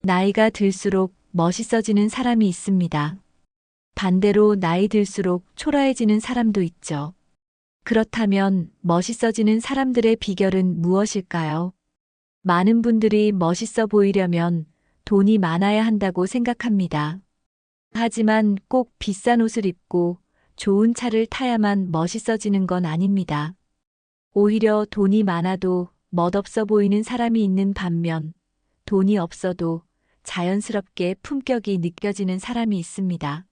나이가 들수록 멋있어지는 사람이 있습니다. 반대로 나이 들수록 초라해지는 사람도 있죠. 그렇다면 멋있어지는 사람들의 비결은 무엇일까요? 많은 분들이 멋있어 보이려면 돈이 많아야 한다고 생각합니다. 하지만 꼭 비싼 옷을 입고 좋은 차를 타야만 멋있어지는 건 아닙니다. 오히려 돈이 많아도 멋없어 보이는 사람이 있는 반면 돈이 없어도 자연스럽게 품격이 느껴지는 사람이 있습니다.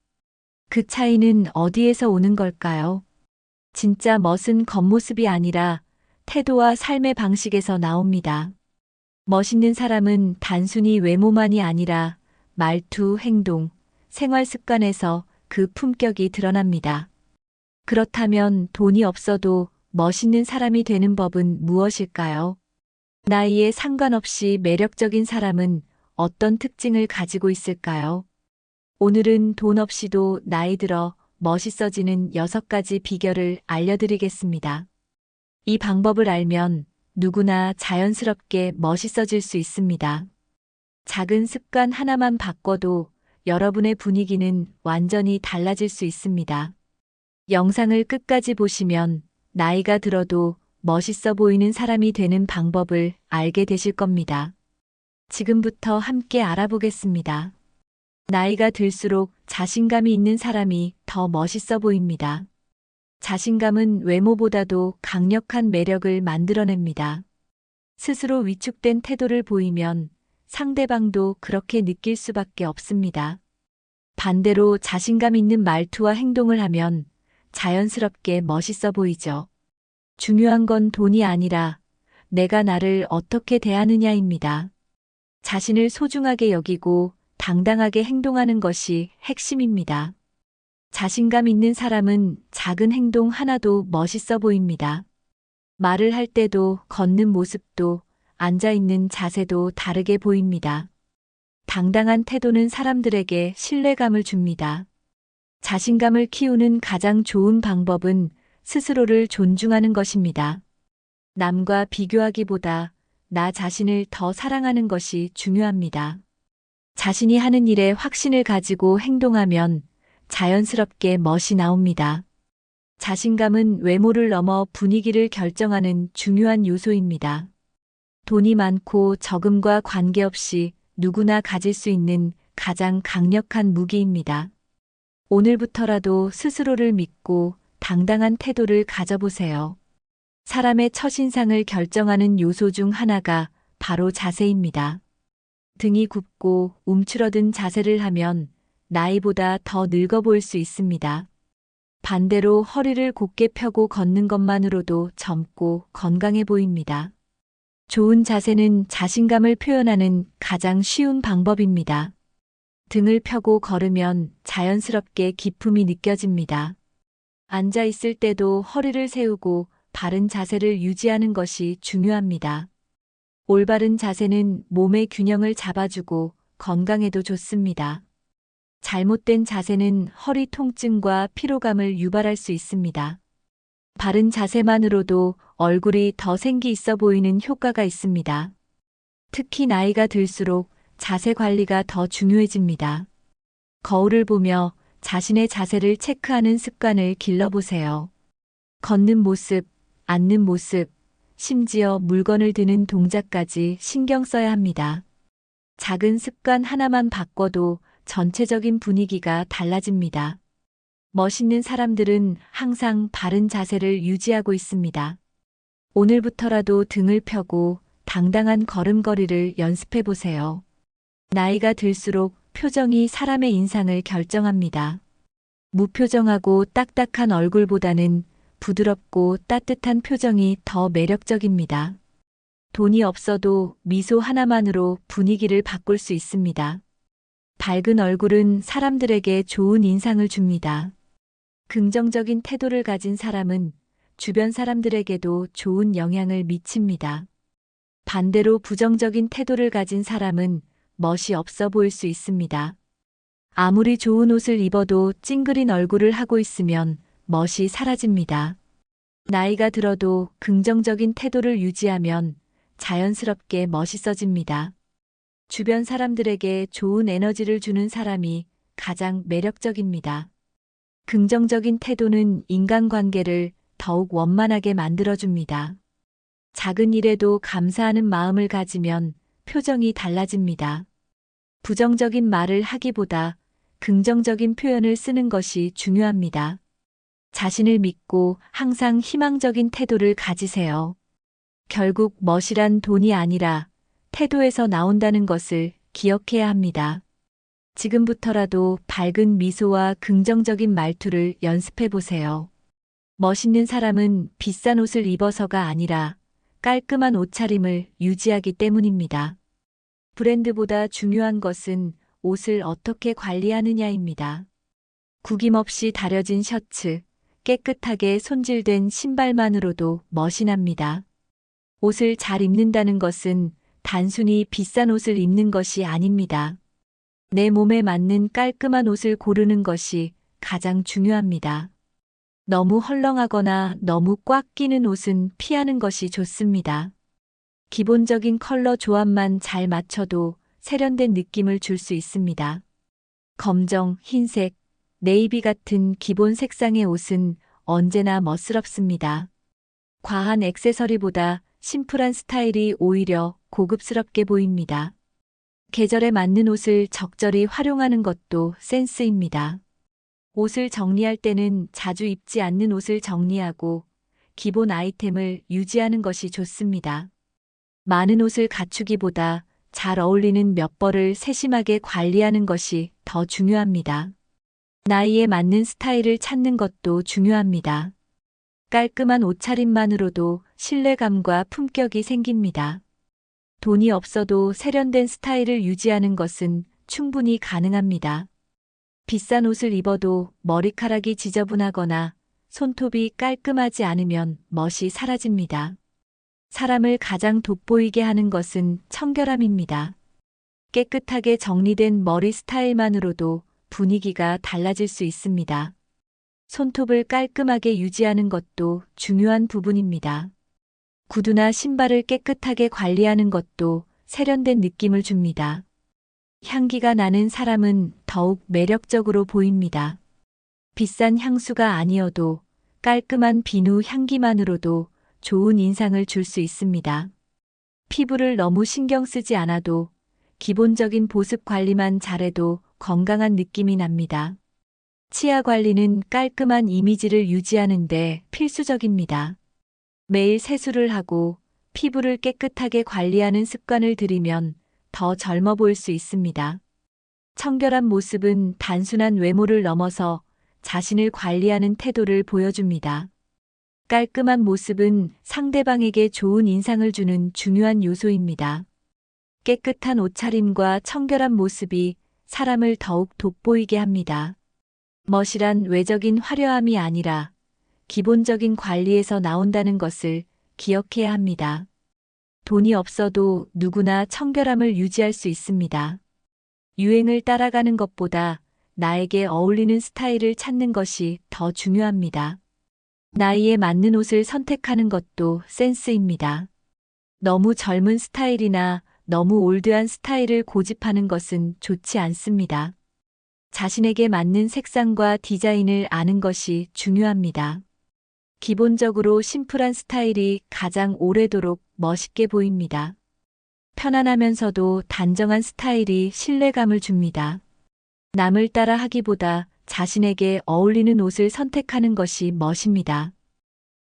그 차이는 어디에서 오는 걸까요? 진짜 멋은 겉모습이 아니라 태도와 삶의 방식에서 나옵니다. 멋있는 사람은 단순히 외모만이 아니라 말투, 행동, 생활 습관에서 그 품격이 드러납니다. 그렇다면 돈이 없어도 멋있는 사람이 되는 법은 무엇일까요? 나이에 상관없이 매력적인 사람은 어떤 특징을 가지고 있을까요? 오늘은 돈 없이도 나이 들어 멋있어지는 6가지 비결을 알려드리겠습니다. 이 방법을 알면 누구나 자연스럽게 멋있어질 수 있습니다. 작은 습관 하나만 바꿔도 여러분의 분위기는 완전히 달라질 수 있습니다. 영상을 끝까지 보시면 나이가 들어도 멋있어 보이는 사람이 되는 방법을 알게 되실 겁니다. 지금부터 함께 알아보겠습니다. 나이가 들수록 자신감이 있는 사람이 더 멋있어 보입니다. 자신감은 외모보다도 강력한 매력을 만들어냅니다. 스스로 위축된 태도를 보이면 상대방도 그렇게 느낄 수밖에 없습니다. 반대로 자신감 있는 말투와 행동을 하면 자연스럽게 멋있어 보이죠. 중요한 건 돈이 아니라 내가 나를 어떻게 대하느냐입니다. 자신을 소중하게 여기고 당당하게 행동하는 것이 핵심입니다. 자신감 있는 사람은 작은 행동 하나도 멋있어 보입니다. 말을 할 때도 걷는 모습도 앉아 있는 자세도 다르게 보입니다. 당당한 태도는 사람들에게 신뢰감을 줍니다. 자신감을 키우는 가장 좋은 방법은 스스로를 존중하는 것입니다. 남과 비교하기보다 나 자신을 더 사랑하는 것이 중요합니다. 자신이 하는 일에 확신을 가지고 행동하면 자연스럽게 멋이 나옵니다. 자신감은 외모를 넘어 분위기를 결정하는 중요한 요소입니다. 돈이 많고 적음과 관계없이 누구나 가질 수 있는 가장 강력한 무기입니다. 오늘부터라도 스스로를 믿고 당당한 태도를 가져보세요. 사람의 첫인상을 결정하는 요소 중 하나가 바로 자세입니다. 등이 굽고 움츠러든 자세를 하면 나이보다 더 늙어 보일 수 있습니다. 반대로 허리를 곧게 펴고 걷는 것만으로도 젊고 건강해 보입니다. 좋은 자세는 자신감을 표현하는 가장 쉬운 방법입니다. 등을 펴고 걸으면 자연스럽게 기품이 느껴집니다. 앉아 있을 때도 허리를 세우고 바른 자세를 유지하는 것이 중요합니다. 올바른 자세는 몸의 균형을 잡아주고 건강에도 좋습니다. 잘못된 자세는 허리 통증과 피로감을 유발할 수 있습니다. 바른 자세만으로도 얼굴이 더 생기 있어 보이는 효과가 있습니다. 특히 나이가 들수록 자세 관리가 더 중요해집니다. 거울을 보며 자신의 자세를 체크하는 습관을 길러보세요. 걷는 모습, 앉는 모습, 심지어 물건을 드는 동작까지 신경 써야 합니다. 작은 습관 하나만 바꿔도 전체적인 분위기가 달라집니다. 멋있는 사람들은 항상 바른 자세를 유지하고 있습니다. 오늘부터라도 등을 펴고 당당한 걸음걸이를 연습해 보세요. 나이가 들수록 표정이 사람의 인상을 결정합니다. 무표정하고 딱딱한 얼굴보다는 부드럽고 따뜻한 표정이 더 매력적입니다. 돈이 없어도 미소 하나만으로 분위기를 바꿀 수 있습니다. 밝은 얼굴은 사람들에게 좋은 인상을 줍니다. 긍정적인 태도를 가진 사람은 주변 사람들에게도 좋은 영향을 미칩니다. 반대로 부정적인 태도를 가진 사람은 멋이 없어 보일 수 있습니다. 아무리 좋은 옷을 입어도 찡그린 얼굴을 하고 있으면 멋이 사라집니다. 나이가 들어도 긍정적인 태도를 유지하면 자연스럽게 멋있어집니다. 주변 사람들에게 좋은 에너지를 주는 사람이 가장 매력적입니다. 긍정적인 태도는 인간관계를 더욱 원만하게 만들어줍니다. 작은 일에도 감사하는 마음을 가지면 표정이 달라집니다. 부정적인 말을 하기보다 긍정적인 표현을 쓰는 것이 중요합니다. 자신을 믿고 항상 희망적인 태도를 가지세요. 결국 멋이란 돈이 아니라 태도에서 나온다는 것을 기억해야 합니다. 지금부터라도 밝은 미소와 긍정적인 말투를 연습해 보세요. 멋있는 사람은 비싼 옷을 입어서가 아니라 깔끔한 옷차림을 유지하기 때문입니다. 브랜드보다 중요한 것은 옷을 어떻게 관리하느냐입니다. 구김없이 다려진 셔츠, 깨끗하게 손질된 신발만으로도 멋이 납니다. 옷을 잘 입는다는 것은 단순히 비싼 옷을 입는 것이 아닙니다. 내 몸에 맞는 깔끔한 옷을 고르는 것이 가장 중요합니다. 너무 헐렁하거나 너무 꽉 끼는 옷은 피하는 것이 좋습니다. 기본적인 컬러 조합만 잘 맞춰도 세련된 느낌을 줄 수 있습니다. 검정, 흰색, 네이비 같은 기본 색상의 옷은 언제나 멋스럽습니다. 과한 액세서리보다 심플한 스타일이 오히려 고급스럽게 보입니다. 계절에 맞는 옷을 적절히 활용하는 것도 센스입니다. 옷을 정리할 때는 자주 입지 않는 옷을 정리하고 기본 아이템을 유지하는 것이 좋습니다. 많은 옷을 갖추기보다 잘 어울리는 몇 벌을 세심하게 관리하는 것이 더 중요합니다. 나이에 맞는 스타일을 찾는 것도 중요합니다. 깔끔한 옷차림만으로도 신뢰감과 품격이 생깁니다. 돈이 없어도 세련된 스타일을 유지하는 것은 충분히 가능합니다. 비싼 옷을 입어도 머리카락이 지저분하거나 손톱이 깔끔하지 않으면 멋이 사라집니다. 사람을 가장 돋보이게 하는 것은 청결함입니다. 깨끗하게 정리된 머리 스타일만으로도 분위기가 달라질 수 있습니다. 손톱을 깔끔하게 유지하는 것도 중요한 부분입니다. 구두나 신발을 깨끗하게 관리하는 것도 세련된 느낌을 줍니다. 향기가 나는 사람은 더욱 매력적으로 보입니다. 비싼 향수가 아니어도 깔끔한 비누 향기만으로도 좋은 인상을 줄 수 있습니다. 피부를 너무 신경 쓰지 않아도 기본적인 보습 관리만 잘해도 건강한 느낌이 납니다. 치아 관리는 깔끔한 이미지를 유지하는 데 필수적입니다. 매일 세수를 하고 피부를 깨끗하게 관리하는 습관을 들이면 더 젊어 보일 수 있습니다. 청결한 모습은 단순한 외모를 넘어서 자신을 관리하는 태도를 보여줍니다. 깔끔한 모습은 상대방에게 좋은 인상을 주는 중요한 요소입니다. 깨끗한 옷차림과 청결한 모습이 사람을 더욱 돋보이게 합니다. 멋이란 외적인 화려함이 아니라 기본적인 관리에서 나온다는 것을 기억해야 합니다. 돈이 없어도 누구나 청결함을 유지할 수 있습니다. 유행을 따라가는 것보다 나에게 어울리는 스타일을 찾는 것이 더 중요합니다. 나이에 맞는 옷을 선택하는 것도 센스입니다. 너무 젊은 스타일이나 너무 올드한 스타일을 고집하는 것은 좋지 않습니다. 자신에게 맞는 색상과 디자인을 아는 것이 중요합니다. 기본적으로 심플한 스타일이 가장 오래도록 멋있게 보입니다. 편안하면서도 단정한 스타일이 신뢰감을 줍니다. 남을 따라 하기보다 자신에게 어울리는 옷을 선택하는 것이 멋입니다.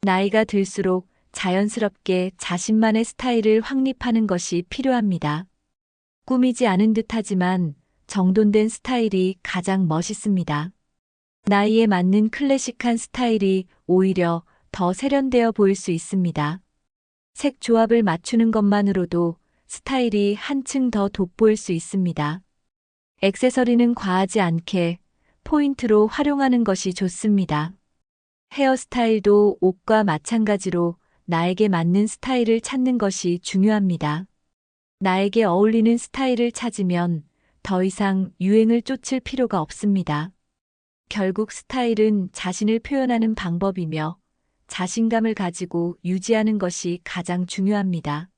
나이가 들수록 자연스럽게 자신만의 스타일을 확립하는 것이 필요합니다. 꾸미지 않은 듯하지만 정돈된 스타일이 가장 멋있습니다. 나이에 맞는 클래식한 스타일이 오히려 더 세련되어 보일 수 있습니다. 색 조합을 맞추는 것만으로도 스타일이 한층 더 돋보일 수 있습니다. 액세서리는 과하지 않게 포인트로 활용하는 것이 좋습니다. 헤어스타일도 옷과 마찬가지로 나에게 맞는 스타일을 찾는 것이 중요합니다. 나에게 어울리는 스타일을 찾으면 더 이상 유행을 쫓을 필요가 없습니다. 결국 스타일은 자신을 표현하는 방법이며 자신감을 가지고 유지하는 것이 가장 중요합니다.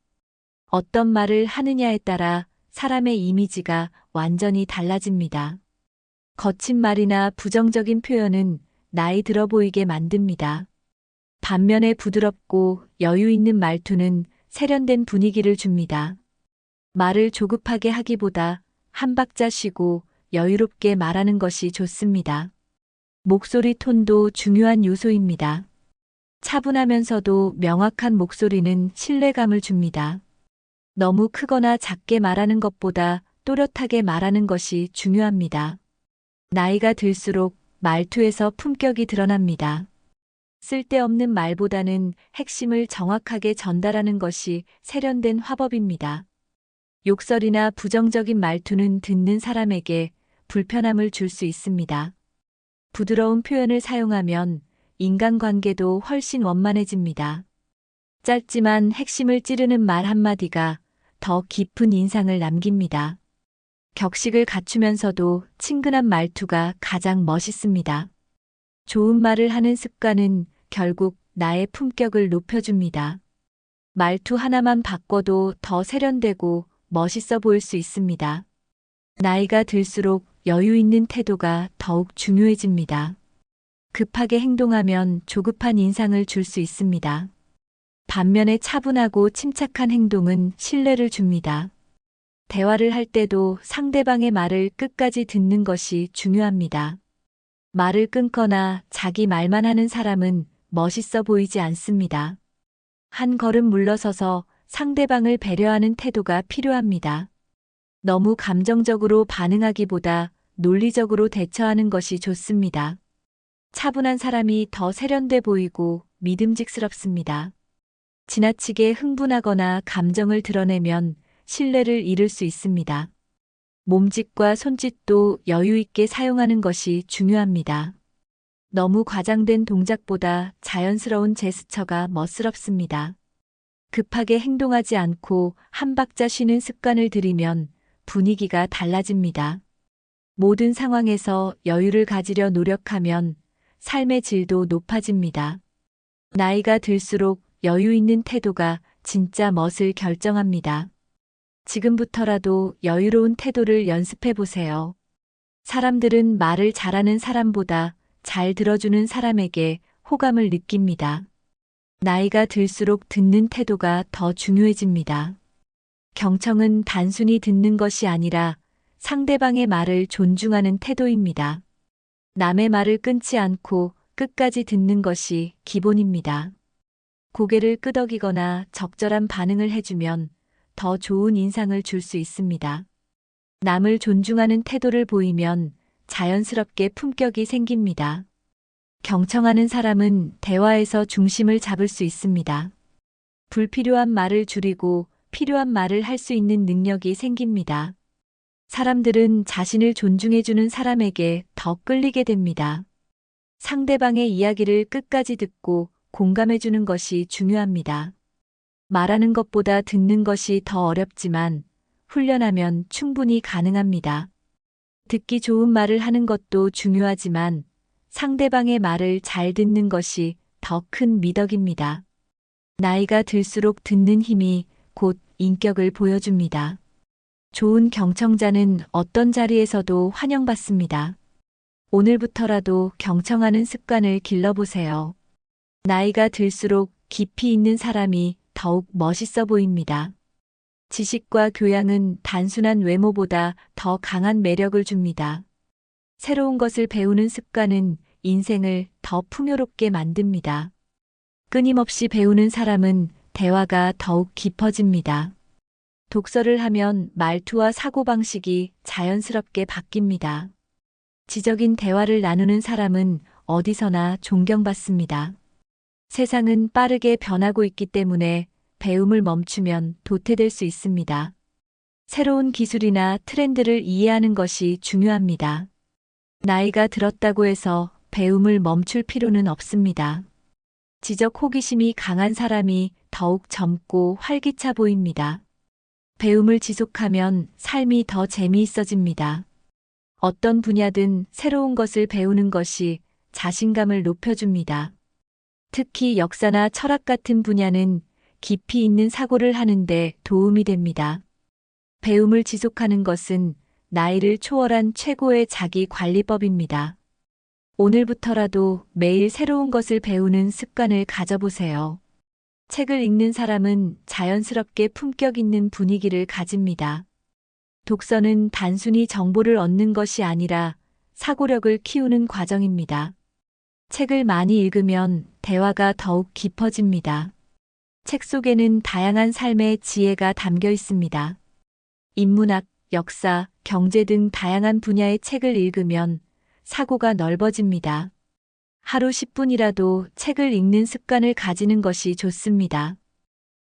어떤 말을 하느냐에 따라 사람의 이미지가 완전히 달라집니다. 거친 말이나 부정적인 표현은 나이 들어 보이게 만듭니다. 반면에 부드럽고 여유 있는 말투는 세련된 분위기를 줍니다. 말을 조급하게 하기보다 한 박자 쉬고 여유롭게 말하는 것이 좋습니다. 목소리 톤도 중요한 요소입니다. 차분하면서도 명확한 목소리는 신뢰감을 줍니다. 너무 크거나 작게 말하는 것보다 또렷하게 말하는 것이 중요합니다. 나이가 들수록 말투에서 품격이 드러납니다. 쓸데없는 말보다는 핵심을 정확하게 전달하는 것이 세련된 화법입니다. 욕설이나 부정적인 말투는 듣는 사람에게 불편함을 줄 수 있습니다. 부드러운 표현을 사용하면 인간관계도 훨씬 원만해집니다. 짧지만 핵심을 찌르는 말 한마디가 더 깊은 인상을 남깁니다. 격식을 갖추면서도 친근한 말투가 가장 멋있습니다. 좋은 말을 하는 습관은 결국 나의 품격을 높여줍니다. 말투 하나만 바꿔도 더 세련되고 멋있어 보일 수 있습니다. 나이가 들수록 여유 있는 태도가 더욱 중요해집니다. 급하게 행동하면 조급한 인상을 줄 수 있습니다. 반면에 차분하고 침착한 행동은 신뢰를 줍니다. 대화를 할 때도 상대방의 말을 끝까지 듣는 것이 중요합니다. 말을 끊거나 자기 말만 하는 사람은 멋있어 보이지 않습니다. 한 걸음 물러서서 상대방을 배려하는 태도가 필요합니다. 너무 감정적으로 반응하기보다 논리적으로 대처하는 것이 좋습니다. 차분한 사람이 더 세련돼 보이고 믿음직스럽습니다. 지나치게 흥분하거나 감정을 드러내면 신뢰를 잃을 수 있습니다. 몸짓과 손짓도 여유 있게 사용하는 것이 중요합니다. 너무 과장된 동작보다 자연스러운 제스처가 멋스럽습니다. 급하게 행동하지 않고 한 박자 쉬는 습관을 들이면 분위기가 달라집니다. 모든 상황에서 여유를 가지려 노력하면 삶의 질도 높아집니다. 나이가 들수록 여유 있는 태도가 진짜 멋을 결정합니다. 지금부터라도 여유로운 태도를 연습해 보세요. 사람들은 말을 잘하는 사람보다 잘 들어주는 사람에게 호감을 느낍니다. 나이가 들수록 듣는 태도가 더 중요해집니다. 경청은 단순히 듣는 것이 아니라 상대방의 말을 존중하는 태도입니다. 남의 말을 끊지 않고 끝까지 듣는 것이 기본입니다. 고개를 끄덕이거나 적절한 반응을 해주면 더 좋은 인상을 줄 수 있습니다. 남을 존중하는 태도를 보이면 자연스럽게 품격이 생깁니다. 경청하는 사람은 대화에서 중심을 잡을 수 있습니다. 불필요한 말을 줄이고 필요한 말을 할 수 있는 능력이 생깁니다. 사람들은 자신을 존중해주는 사람에게 더 끌리게 됩니다. 상대방의 이야기를 끝까지 듣고 공감해주는 것이 중요합니다. 말하는 것보다 듣는 것이 더 어렵지만 훈련하면 충분히 가능합니다. 듣기 좋은 말을 하는 것도 중요하지만 상대방의 말을 잘 듣는 것이 더 큰 미덕입니다. 나이가 들수록 듣는 힘이 곧 인격을 보여줍니다. 좋은 경청자는 어떤 자리에서도 환영받습니다. 오늘부터라도 경청하는 습관을 길러보세요. 나이가 들수록 깊이 있는 사람이 더욱 멋있어 보입니다. 지식과 교양은 단순한 외모보다 더 강한 매력을 줍니다. 새로운 것을 배우는 습관은 인생을 더 풍요롭게 만듭니다. 끊임없이 배우는 사람은 대화가 더욱 깊어집니다. 독서를 하면 말투와 사고방식이 자연스럽게 바뀝니다. 지적인 대화를 나누는 사람은 어디서나 존경받습니다. 세상은 빠르게 변하고 있기 때문에 배움을 멈추면 도태될 수 있습니다. 새로운 기술이나 트렌드를 이해하는 것이 중요합니다. 나이가 들었다고 해서 배움을 멈출 필요는 없습니다. 지적 호기심이 강한 사람이 더욱 젊고 활기차 보입니다. 배움을 지속하면 삶이 더 재미있어집니다. 어떤 분야든 새로운 것을 배우는 것이 자신감을 높여줍니다. 특히 역사나 철학 같은 분야는 깊이 있는 사고를 하는데 도움이 됩니다. 배움을 지속하는 것은 나이를 초월한 최고의 자기 관리법입니다. 오늘부터라도 매일 새로운 것을 배우는 습관을 가져보세요. 책을 읽는 사람은 자연스럽게 품격 있는 분위기를 가집니다. 독서는 단순히 정보를 얻는 것이 아니라 사고력을 키우는 과정입니다. 책을 많이 읽으면 대화가 더욱 깊어집니다. 책 속에는 다양한 삶의 지혜가 담겨 있습니다. 인문학, 역사, 경제 등 다양한 분야의 책을 읽으면 사고가 넓어집니다. 하루 10분이라도 책을 읽는 습관을 가지는 것이 좋습니다.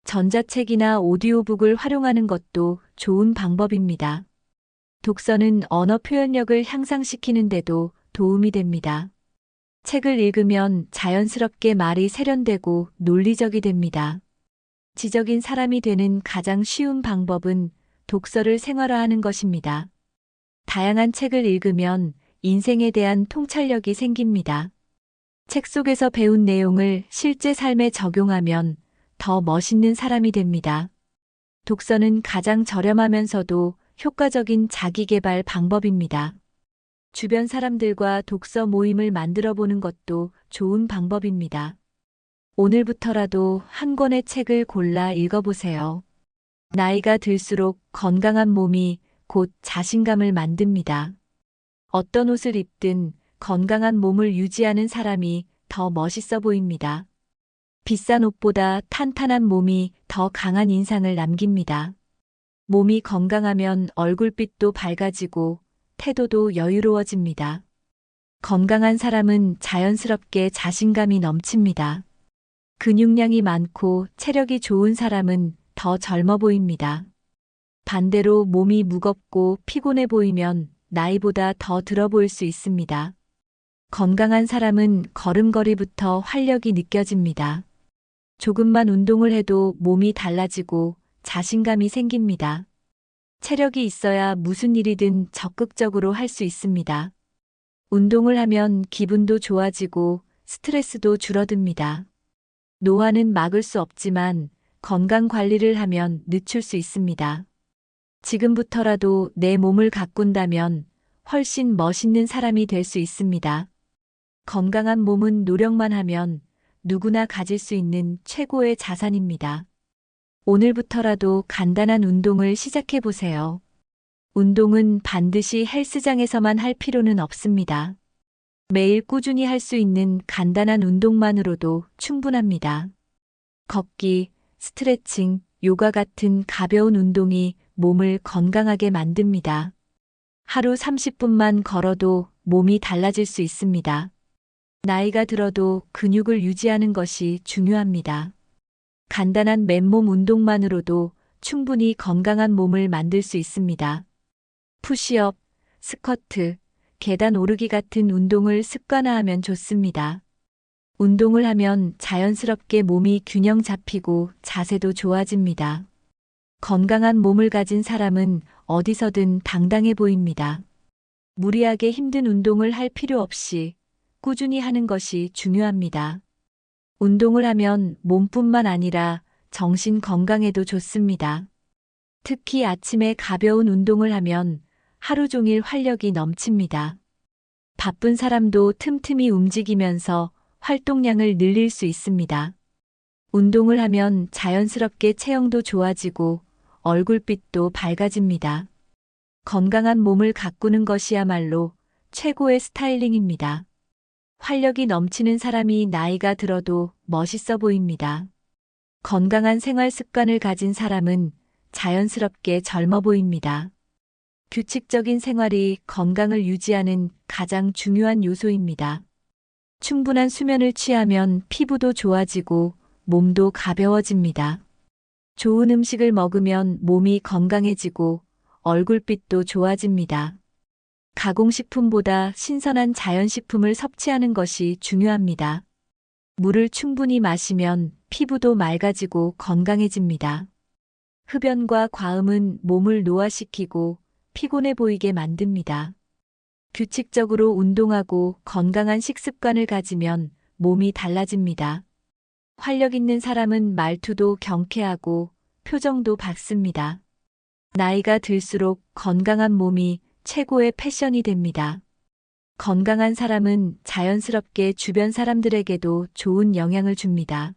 전자책이나 오디오북을 활용하는 것도 좋은 방법입니다. 독서는 언어 표현력을 향상시키는 데도 도움이 됩니다. 책을 읽으면 자연스럽게 말이 세련되고 논리적이 됩니다. 지적인 사람이 되는 가장 쉬운 방법은 독서를 생활화하는 것입니다. 다양한 책을 읽으면 인생에 대한 통찰력이 생깁니다. 책 속에서 배운 내용을 실제 삶에 적용하면 더 멋있는 사람이 됩니다. 독서는 가장 저렴하면서도 효과적인 자기계발 방법입니다. 주변 사람들과 독서 모임을 만들어 보는 것도 좋은 방법입니다. 오늘부터라도 한 권의 책을 골라 읽어보세요. 나이가 들수록 건강한 몸이 곧 자신감을 만듭니다. 어떤 옷을 입든 건강한 몸을 유지하는 사람이 더 멋있어 보입니다. 비싼 옷보다 탄탄한 몸이 더 강한 인상을 남깁니다. 몸이 건강하면 얼굴빛도 밝아지고 태도도 여유로워집니다. 건강한 사람은 자연스럽게 자신감이 넘칩니다. 근육량이 많고 체력이 좋은 사람은 더 젊어 보입니다. 반대로 몸이 무겁고 피곤해 보이면 나이보다 더 들어 보일 수 있습니다. 건강한 사람은 걸음걸이부터 활력이 느껴집니다. 조금만 운동을 해도 몸이 달라지고 자신감이 생깁니다. 체력이 있어야 무슨 일이든 적극적으로 할 수 있습니다. 운동을 하면 기분도 좋아지고 스트레스도 줄어듭니다. 노화는 막을 수 없지만 건강 관리를 하면 늦출 수 있습니다. 지금부터라도 내 몸을 가꾼다면 훨씬 멋있는 사람이 될 수 있습니다. 건강한 몸은 노력만 하면 누구나 가질 수 있는 최고의 자산입니다. 오늘부터라도 간단한 운동을 시작해 보세요. 운동은 반드시 헬스장에서만 할 필요는 없습니다. 매일 꾸준히 할 수 있는 간단한 운동만으로도 충분합니다. 걷기, 스트레칭, 요가 같은 가벼운 운동이 몸을 건강하게 만듭니다. 하루 30분만 걸어도 몸이 달라질 수 있습니다. 나이가 들어도 근육을 유지하는 것이 중요합니다. 간단한 맨몸 운동만으로도 충분히 건강한 몸을 만들 수 있습니다. 푸시업, 스쿼트, 계단 오르기 같은 운동을 습관화하면 좋습니다. 운동을 하면 자연스럽게 몸이 균형 잡히고 자세도 좋아집니다. 건강한 몸을 가진 사람은 어디서든 당당해 보입니다. 무리하게 힘든 운동을 할 필요 없이 꾸준히 하는 것이 중요합니다. 운동을 하면 몸뿐만 아니라 정신 건강에도 좋습니다. 특히 아침에 가벼운 운동을 하면 하루 종일 활력이 넘칩니다. 바쁜 사람도 틈틈이 움직이면서 활동량을 늘릴 수 있습니다. 운동을 하면 자연스럽게 체형도 좋아지고 얼굴빛도 밝아집니다. 건강한 몸을 가꾸는 것이야말로 최고의 스타일링입니다. 활력이 넘치는 사람이 나이가 들어도 멋있어 보입니다. 건강한 생활 습관을 가진 사람은 자연스럽게 젊어 보입니다. 규칙적인 생활이 건강을 유지하는 가장 중요한 요소입니다. 충분한 수면을 취하면 피부도 좋아지고 몸도 가벼워집니다. 좋은 음식을 먹으면 몸이 건강해지고 얼굴빛도 좋아집니다. 가공식품보다 신선한 자연식품을 섭취하는 것이 중요합니다. 물을 충분히 마시면 피부도 맑아지고 건강해집니다. 흡연과 과음은 몸을 노화시키고 피곤해 보이게 만듭니다. 규칙적으로 운동하고 건강한 식습관을 가지면 몸이 달라집니다. 활력 있는 사람은 말투도 경쾌하고 표정도 밝습니다. 나이가 들수록 건강한 몸이 최고의 패션이 됩니다. 건강한 사람은 자연스럽게 주변 사람들에게도 좋은 영향을 줍니다.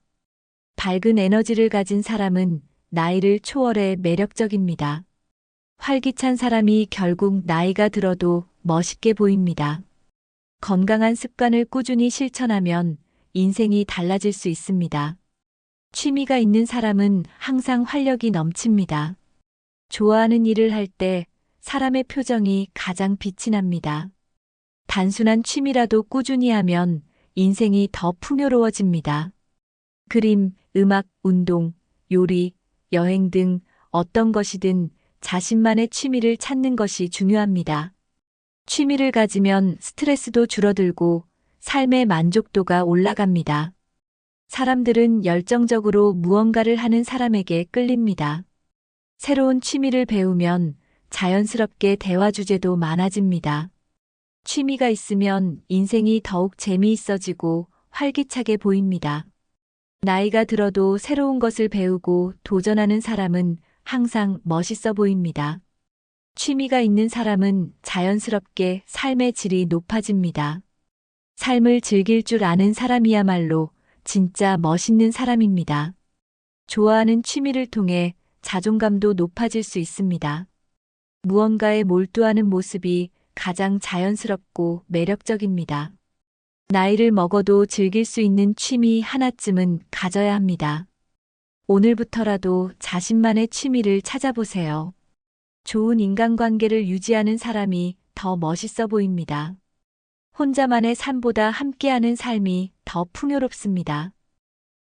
밝은 에너지를 가진 사람은 나이를 초월해 매력적입니다. 활기찬 사람이 결국 나이가 들어도 멋있게 보입니다. 건강한 습관을 꾸준히 실천하면 인생이 달라질 수 있습니다. 취미가 있는 사람은 항상 활력이 넘칩니다. 좋아하는 일을 할 때 사람의 표정이 가장 빛이 납니다. 단순한 취미라도 꾸준히 하면 인생이 더 풍요로워집니다. 그림, 음악, 운동, 요리, 여행 등 어떤 것이든 자신만의 취미를 찾는 것이 중요합니다. 취미를 가지면 스트레스도 줄어들고 삶의 만족도가 올라갑니다. 사람들은 열정적으로 무언가를 하는 사람에게 끌립니다. 새로운 취미를 배우면 자연스럽게 대화 주제도 많아집니다. 취미가 있으면 인생이 더욱 재미있어지고 활기차게 보입니다. 나이가 들어도 새로운 것을 배우고 도전하는 사람은 항상 멋있어 보입니다. 취미가 있는 사람은 자연스럽게 삶의 질이 높아집니다. 삶을 즐길 줄 아는 사람이야말로 진짜 멋있는 사람입니다. 좋아하는 취미를 통해 자존감도 높아질 수 있습니다. 무언가에 몰두하는 모습이 가장 자연스럽고 매력적입니다. 나이를 먹어도 즐길 수 있는 취미 하나쯤은 가져야 합니다. 오늘부터라도 자신만의 취미를 찾아보세요. 좋은 인간관계를 유지하는 사람이 더 멋있어 보입니다. 혼자만의 삶보다 함께하는 삶이 더 풍요롭습니다.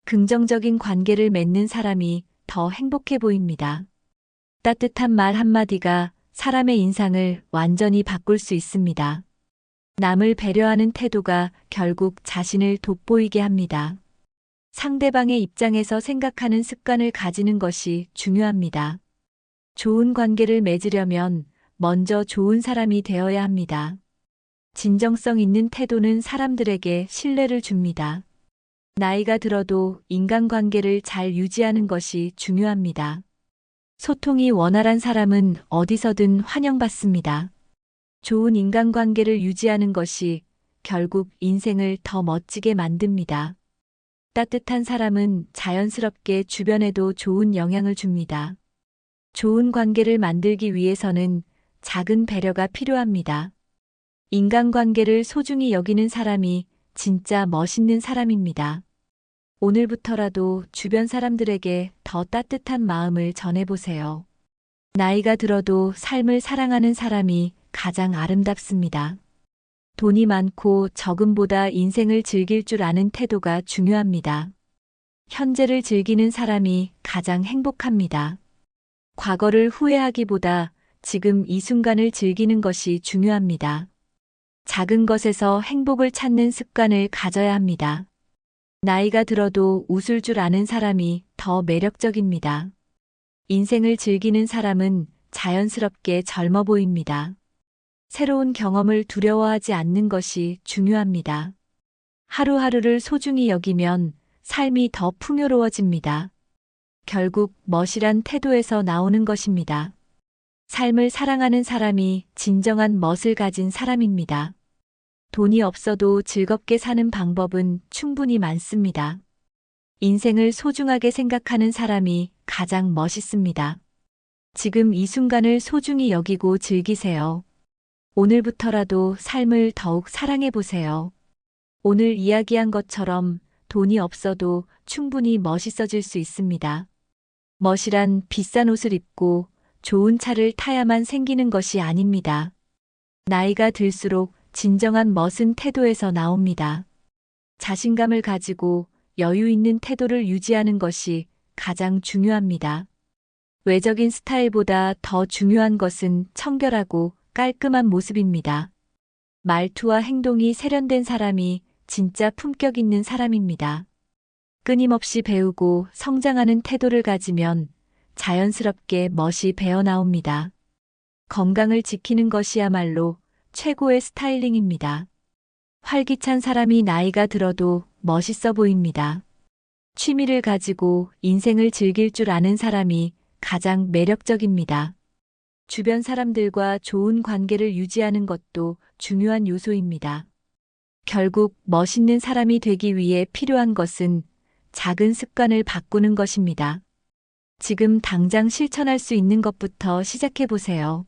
긍정적인 관계를 맺는 사람이 더 행복해 보입니다. 따뜻한 말 한마디가 사람의 인상을 완전히 바꿀 수 있습니다. 남을 배려하는 태도가 결국 자신을 돋보이게 합니다. 상대방의 입장에서 생각하는 습관을 가지는 것이 중요합니다. 좋은 관계를 맺으려면 먼저 좋은 사람이 되어야 합니다. 진정성 있는 태도는 사람들에게 신뢰를 줍니다. 나이가 들어도 인간관계를 잘 유지하는 것이 중요합니다. 소통이 원활한 사람은 어디서든 환영받습니다. 좋은 인간관계를 유지하는 것이 결국 인생을 더 멋지게 만듭니다. 따뜻한 사람은 자연스럽게 주변에도 좋은 영향을 줍니다. 좋은 관계를 만들기 위해서는 작은 배려가 필요합니다. 인간관계를 소중히 여기는 사람이 진짜 멋있는 사람입니다. 오늘부터라도 주변 사람들에게 더 따뜻한 마음을 전해보세요. 나이가 들어도 삶을 사랑하는 사람이 가장 아름답습니다. 돈이 많고 적음보다 인생을 즐길 줄 아는 태도가 중요합니다. 현재를 즐기는 사람이 가장 행복합니다. 과거를 후회하기보다 지금 이 순간을 즐기는 것이 중요합니다. 작은 것에서 행복을 찾는 습관을 가져야 합니다. 나이가 들어도 웃을 줄 아는 사람이 더 매력적입니다. 인생을 즐기는 사람은 자연스럽게 젊어 보입니다. 새로운 경험을 두려워하지 않는 것이 중요합니다. 하루하루를 소중히 여기면 삶이 더 풍요로워집니다. 결국 멋이란 태도에서 나오는 것입니다. 삶을 사랑하는 사람이 진정한 멋을 가진 사람입니다. 돈이 없어도 즐겁게 사는 방법은 충분히 많습니다. 인생을 소중하게 생각하는 사람이 가장 멋있습니다. 지금 이 순간을 소중히 여기고 즐기세요. 오늘부터라도 삶을 더욱 사랑해 보세요. 오늘 이야기한 것처럼 돈이 없어도 충분히 멋있어질 수 있습니다. 멋이란 비싼 옷을 입고 좋은 차를 타야만 생기는 것이 아닙니다. 나이가 들수록 진정한 멋은 태도에서 나옵니다. 자신감을 가지고 여유 있는 태도를 유지하는 것이 가장 중요합니다. 외적인 스타일보다 더 중요한 것은 청결하고 깔끔한 모습입니다. 말투와 행동이 세련된 사람이 진짜 품격 있는 사람입니다. 끊임없이 배우고 성장하는 태도를 가지면 자연스럽게 멋이 배어나옵니다. 건강을 지키는 것이야말로 최고의 스타일링입니다. 활기찬 사람이 나이가 들어도 멋있어 보입니다. 취미를 가지고 인생을 즐길 줄 아는 사람이 가장 매력적입니다. 주변 사람들과 좋은 관계를 유지하는 것도 중요한 요소입니다. 결국 멋있는 사람이 되기 위해 필요한 것은 작은 습관을 바꾸는 것입니다. 지금 당장 실천할 수 있는 것부터 시작해 보세요.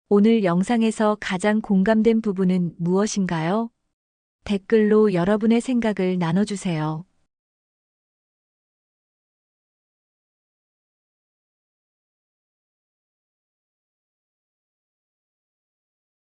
오늘 영상에서 가장 공감된 부분은 무엇인가요? 댓글로 여러분의 생각을 나눠주세요.